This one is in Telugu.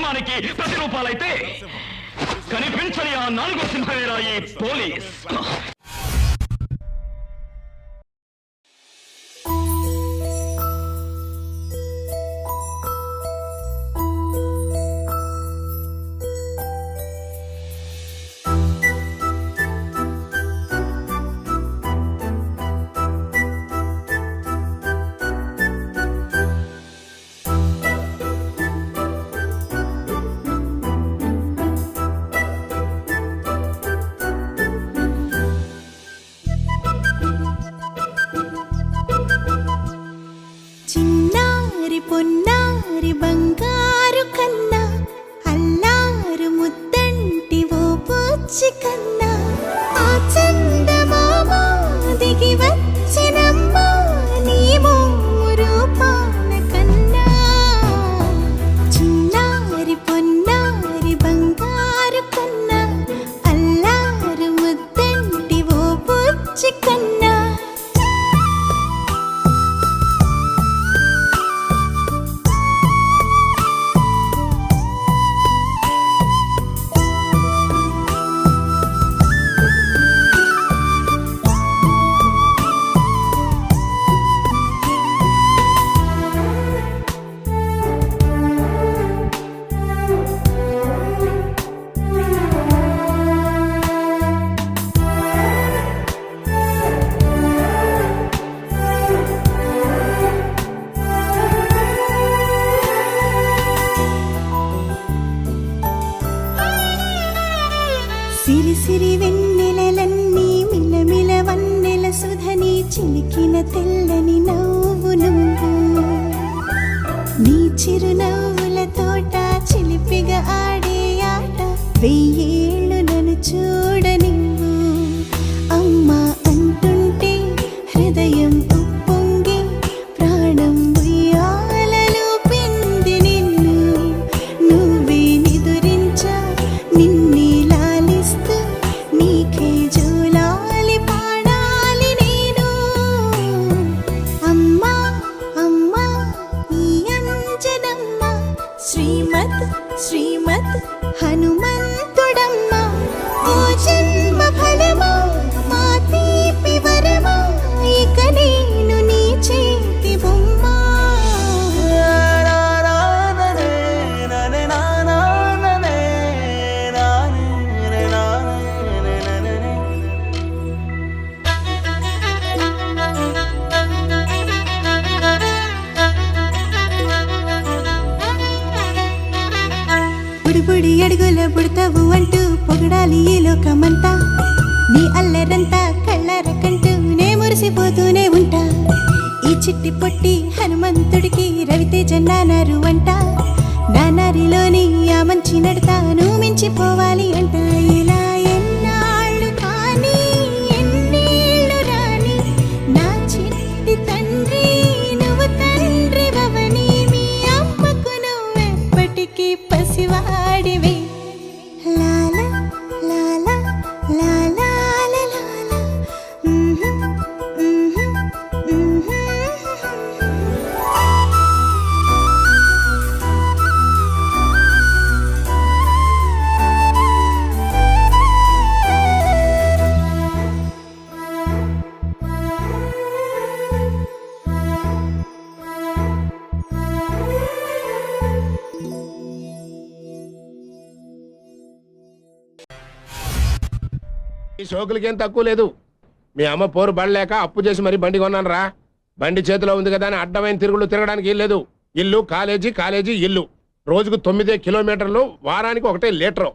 సింహానికి ప్రతిరూపాలైతే కనిపించని ఆ 4 సింహమేరా ఈ పోలీస్. పొన్నారి బంగారు కన్నా అల్లారు ముద్దంటి ఓ బుచ్చి కన్నా ఆ చందమామ దిగి వచ్చినమ్మ నీ రూపాన కన్నా చిన్నారి పొన్నారి బంగారు కన్నా అల్లారు ముద్దంటి ఓ బుచ్చి కన్నా సిరి సిరి వెన్నెలలన్నీ మిలమిల వన్నెల సుధని చిలికిన తెల్లని నవ్వు నువ్వు నీ చిరునవ్వుల తోట చిలిపిగా ఆడే ఆట 1000 ఏళ్ళు నన్ను చూడనివ్వు అమ్మా అంటుంటే హృదయం ఉప్పొంగి ప్రాణం ఉయ్యాలలో పిండి నిన్ను నువ్వే నిదురించా నిన్నే నీకే జోలాలి పాడాలి నేను అమ్మా అమ్మా ఈ అంజనమ్మ శ్రీమత్ శ్రీమత్ హనుమంతుడమ్మ ఓ జన్మ ఫలమా మా తీపి వరమా ఇక నేను నీ చేతి బొమ్మ బుడి అడుగుల బుడతావు అంటూ పొగడాలి ఈ లోకమంతా నీ అల్లరంతా కళ్ళారకంటూ నే మురిసిపోతూనే ఉంటా ఈ చిట్టి పొట్టి హనుమంతుడికి రవితేజ నానారు అంట నానారిలోని ఆ మంచి నడతాను మించిపోవాలి అంట ఇలా ఎన్నాళ్ళు కానీ ఎన్నేళ్ళు రాని నా చిట్టి తండ్రి నువ్వు తండ్రి భవని మీ అమ్మకు నువ్వెప్పటికీ పసివాడివి లాలా లాలా లాలా లాలా ఈ షోకులకేం తక్కువ లేదు. మీ అమ్మ పోరు బడలేక అప్పు చేసి మరీ బండి కొన్నాను రా. బండి చేతిలో ఉంది కదా అని అడ్డమైన తిరుగులు తిరగడానికి లేదు. ఇల్లు కాలేజీ కాలేజీ ఇల్లు. రోజుకు 9 కిలోమీటర్లు, వారానికి 1 లీటరు.